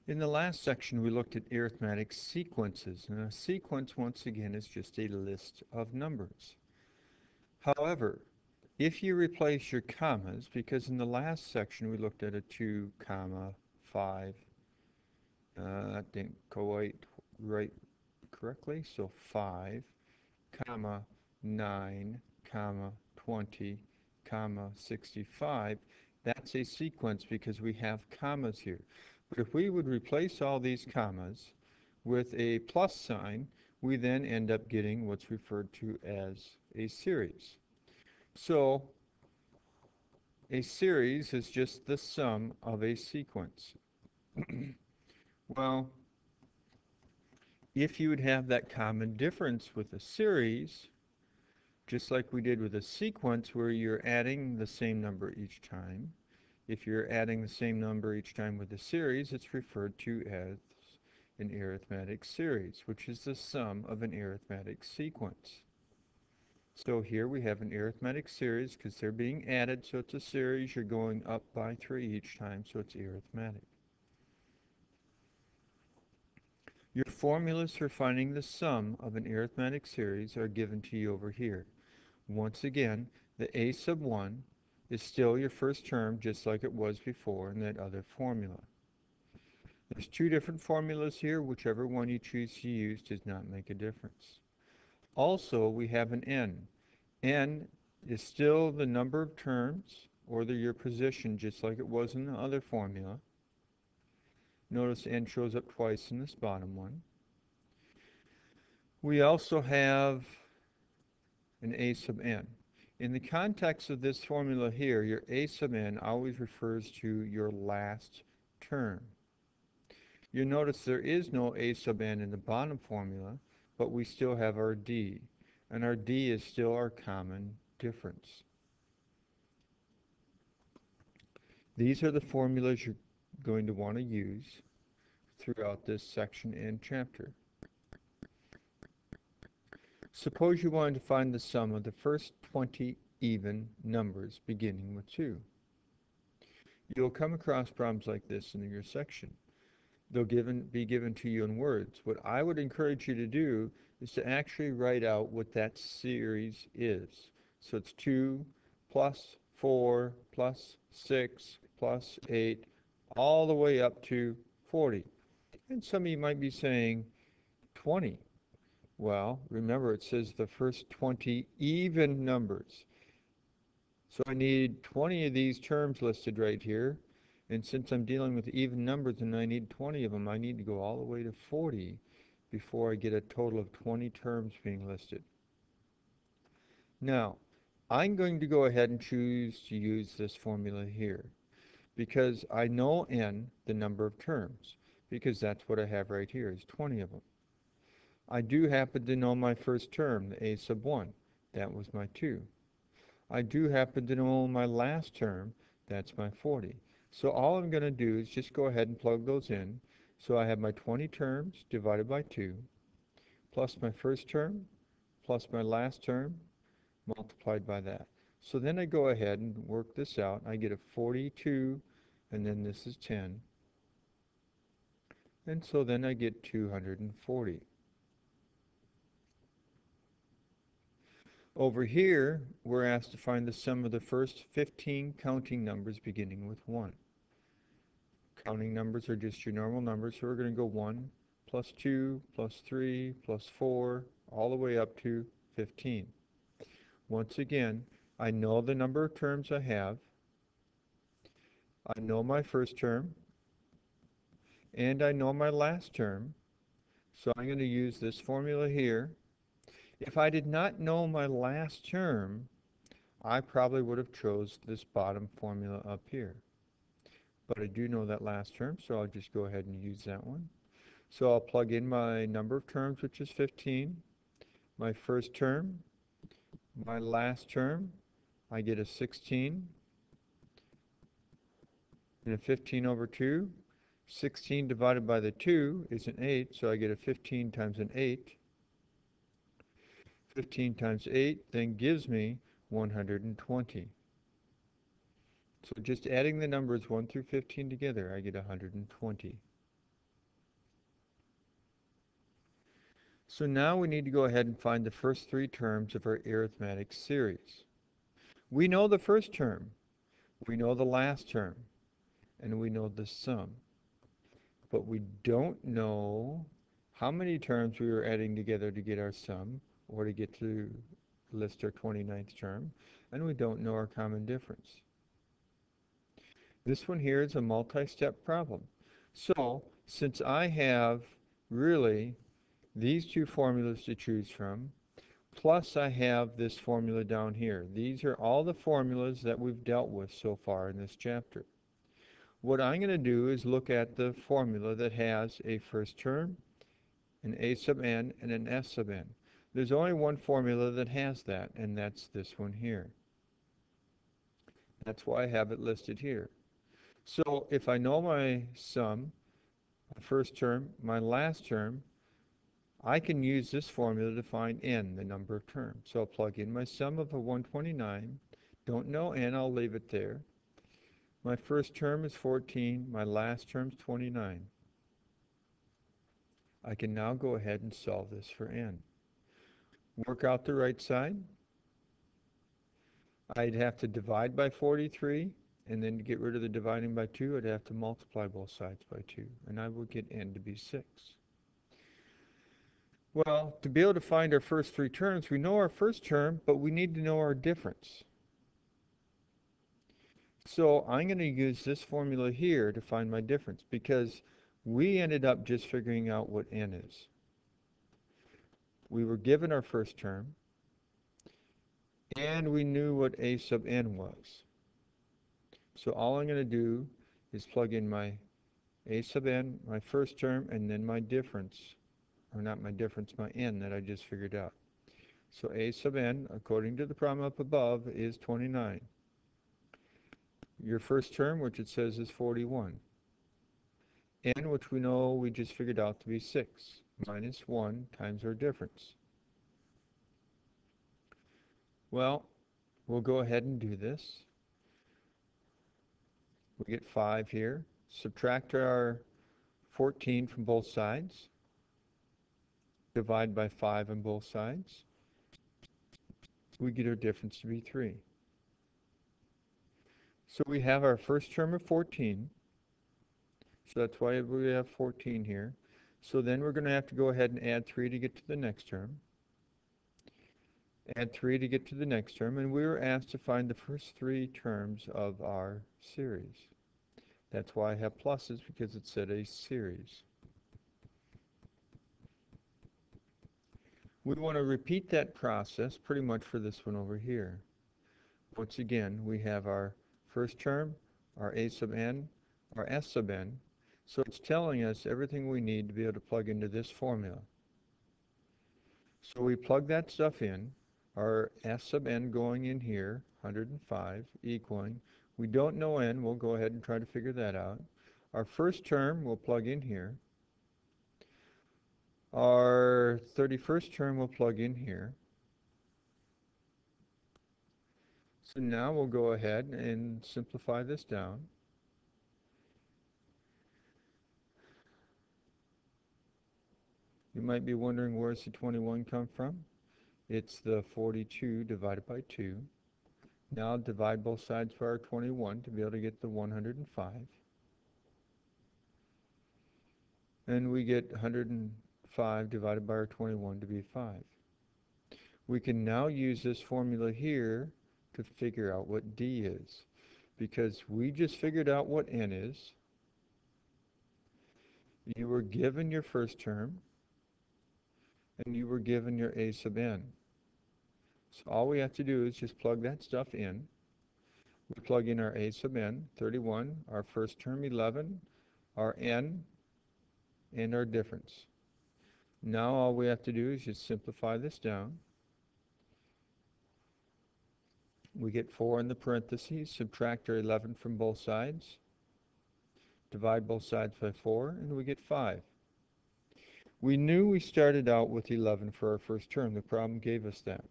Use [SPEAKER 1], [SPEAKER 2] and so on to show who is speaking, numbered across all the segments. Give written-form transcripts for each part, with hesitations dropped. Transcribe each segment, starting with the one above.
[SPEAKER 1] In the last section, we looked at arithmetic sequences, and a sequence, once again, is just a list of numbers. However, if you replace your commas, because in the last section we looked at a 2, comma, 5, that didn't quite right correctly, so 5, comma, 9, comma, 20, comma, 65, that's a sequence because we have commas here. But if we would replace all these commas with a plus sign, we then end up getting what's referred to as a series. So a series is just the sum of a sequence. Well, if you would have that common difference with a series, just like we did with a sequence where you're adding the same number each time, if you're adding the same number each time with a series, it's referred to as an arithmetic series, which is the sum of an arithmetic sequence. So here we have an arithmetic series because they're being added, so it's a series. You're going up by 3 each time, so it's arithmetic. Your formulas for finding the sum of an arithmetic series are given to you over here. Once again, the a sub 1 is still your first term just like it was before in that other formula. There's two different formulas here. Whichever one you choose to use does not make a difference. Also, we have an n. N is still the number of terms or your position just like it was in the other formula. Notice n shows up twice in this bottom one. We also have an a sub n. In the context of this formula here, your a sub n always refers to your last term. You'll notice there is no a sub n in the bottom formula, but we still have our d, and our d is still our common difference. These are the formulas you're going to want to use throughout this section and chapter. Suppose you wanted to find the sum of the first 20 even numbers beginning with 2. You'll come across problems like this in your section. They'll be given to you in words. What I would encourage you to do is to actually write out what that series is. So it's 2 plus 4 plus 6 plus 8 all the way up to 40. And some of you might be saying 20. Well, remember it says the first 20 even numbers. So I need 20 of these terms listed right here. And since I'm dealing with even numbers and I need 20 of them, I need to go all the way to 40 before I get a total of 20 terms being listed. Now, I'm going to go ahead and choose to use this formula here because I know n, the number of terms, because that's what I have right here is 20 of them. I do happen to know my first term, the a sub 1. That was my 2. I do happen to know my last term, that's my 40. So all I'm going to do is just go ahead and plug those in. So I have my 20 terms divided by 2, plus my first term, plus my last term, multiplied by that. So then I go ahead and work this out. I get a 42, and then this is 10. And so then I get 240. Over here, we're asked to find the sum of the first 15 counting numbers beginning with 1. Counting numbers are just your normal numbers, so we're going to go 1 plus 2 plus 3 plus 4 all the way up to 15. Once again, I know the number of terms I have, I know my first term, and I know my last term, so I'm going to use this formula here. If I did not know my last term, I probably would have chose this bottom formula up here. But I do know that last term, so I'll just go ahead and use that one. So I'll plug in my number of terms, which is 15, my first term, my last term, I get a 16, and a 15 over 2. 16 divided by the 2 is an 8, so I get a 15 times an 8. 15 times 8 then gives me 120. So just adding the numbers 1 through 15 together, I get 120. So now we need to go ahead and find the first three terms of our arithmetic series. We know the first term, we know the last term, and we know the sum. But we don't know how many terms we were adding together to get our sum, or to get to list our 29th term, and we don't know our common difference. This one here is a multi-step problem. So, since I have really these two formulas to choose from, plus I have this formula down here. These are all the formulas that we've dealt with so far in this chapter. What I'm going to do is look at the formula that has a first term, an a sub n, and an s sub n. There's only one formula that has that, and that's this one here. That's why I have it listed here. So if I know my sum, my first term, my last term, I can use this formula to find n, the number of terms. So I'll plug in my sum of a 129. Don't know n, I'll leave it there. My first term is 14, my last term is 29. I can now go ahead and solve this for n. Work out the right side. I'd have to divide by 43, and then to get rid of the dividing by 2, I'd have to multiply both sides by 2, and I would get n to be 6. Well, to be able to find our first three terms, we know our first term, but we need to know our difference. So I'm going to use this formula here to find my difference, because we ended up just figuring out what n is. We were given our first term, and we knew what a sub n was. So all I'm going to do is plug in my a sub n, my first term, and then my difference, or not my difference, my n that I just figured out. So a sub n, according to the problem up above, is 29. Your first term, which it says is 41. N, which we know we just figured out to be 6, minus 1 times our difference. Well, we'll go ahead and do this. We get 5 here. Subtract our 14 from both sides. Divide by 5 on both sides. We get our difference to be 3. So we have our first term of 14. So that's why we have 14 here. So then we're going to have to go ahead and add 3 to get to the next term. Add 3 to get to the next term, and we were asked to find the first three terms of our series. That's why I have pluses, because it said a series. We want to repeat that process pretty much for this one over here. Once again, we have our first term, our a sub n, our s sub n. So it's telling us everything we need to be able to plug into this formula. So we plug that stuff in, our s sub n going in here, 105, equaling. We don't know n, we'll go ahead and try to figure that out. Our first term we'll plug in here. Our 31st term we'll plug in here. So now we'll go ahead and simplify this down. You might be wondering, where's the 21 come from? It's the 42 divided by 2. Now divide both sides by our 21 to be able to get the 105. And we get 105 divided by our 21 to be 5. We can now use this formula here to figure out what D is, because we just figured out what N is. You were given your first term, and you were given your A sub n. So all we have to do is just plug that stuff in. We plug in our A sub n, 31, our first term 11, our n, and our difference. Now all we have to do is just simplify this down. We get 4 in the parentheses, subtract our 11 from both sides, divide both sides by 4, and we get 5. We knew we started out with 11 for our first term. The problem gave us that.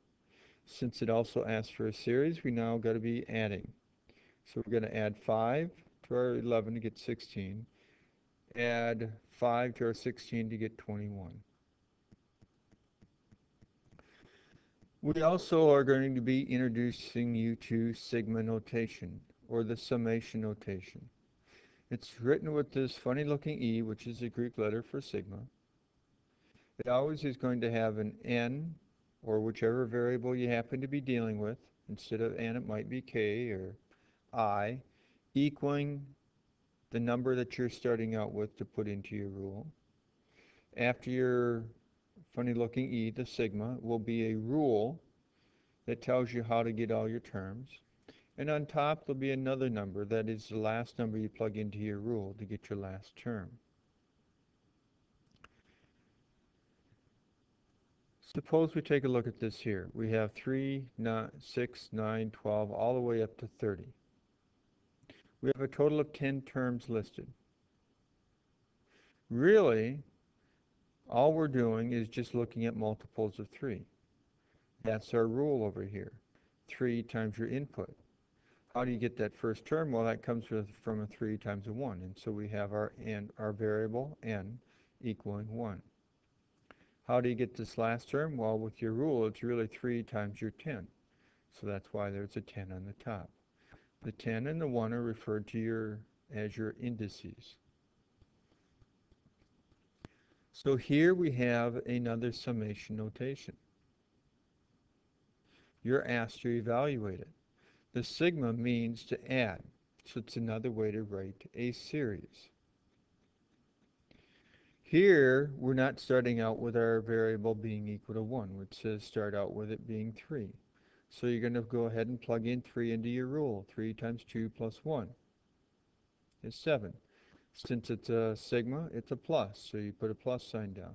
[SPEAKER 1] Since it also asked for a series, we now got to be adding. So we're going to add 5 to our 11 to get 16. Add 5 to our 16 to get 21. We also are going to be introducing you to sigma notation, or the summation notation. It's written with this funny looking E, which is the Greek letter for sigma. It always is going to have an n, or whichever variable you happen to be dealing with. Instead of n, it might be k or I, equaling the number that you're starting out with to put into your rule. After your funny looking E, the sigma, will be a rule that tells you how to get all your terms. And on top, there'll be another number that is the last number you plug into your rule to get your last term. Suppose we take a look at this here. We have 3, 9, 6, 9, 12, all the way up to 30. We have a total of 10 terms listed. Really, all we're doing is just looking at multiples of 3. That's our rule over here. 3 times your input. How do you get that first term? Well, that comes from a 3 times a 1. And so we have our variable n equaling 1. How do you get this last term? Well, with your rule, it's really 3 times your 10. So that's why there's a 10 on the top. The 10 and the 1 are referred to as your indices. So here we have another summation notation. You're asked to evaluate it. The sigma means to add, so it's another way to write a series. Here, we're not starting out with our variable being equal to 1, which says start out with it being 3. So you're going to go ahead and plug in 3 into your rule. 3 times 2 plus 1 is 7. Since it's a sigma, it's a plus, so you put a plus sign down.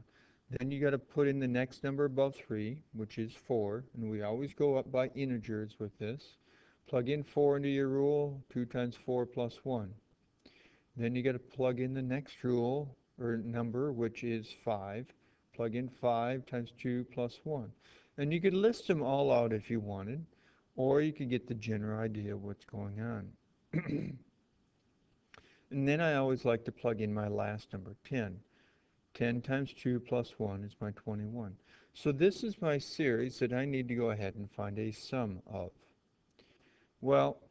[SPEAKER 1] Then you got to put in the next number above 3, which is 4, and we always go up by integers with this. Plug in 4 into your rule, 2 times 4 plus 1. Then you got to plug in the next rule, or number, which is 5. Plug in 5 times 2 plus 1. And you could list them all out if you wanted, or you could get the general idea of what's going on. And then I always like to plug in my last number, 10. 10 times 2 plus 1 is my 21. So this is my series that I need to go ahead and find a sum of. Well,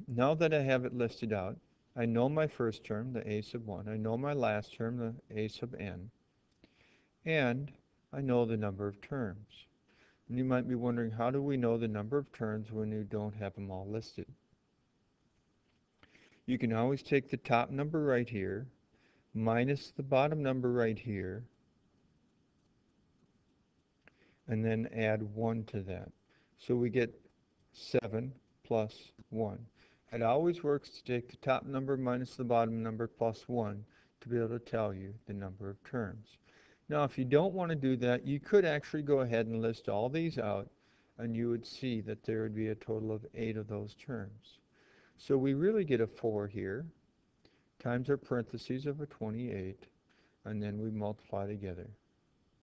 [SPEAKER 1] now that I have it listed out, I know my first term, the a sub 1. I know my last term, the a sub n. And I know the number of terms. And you might be wondering, how do we know the number of terms when you don't have them all listed? You can always take the top number right here, minus the bottom number right here, and then add 1 to that. So we get 7 plus 1. It always works to take the top number minus the bottom number plus 1 to be able to tell you the number of terms. Now, if you don't want to do that, you could actually go ahead and list all these out, and you would see that there would be a total of 8 of those terms. So we really get a 4 here, times our parentheses of a 28, and then we multiply together.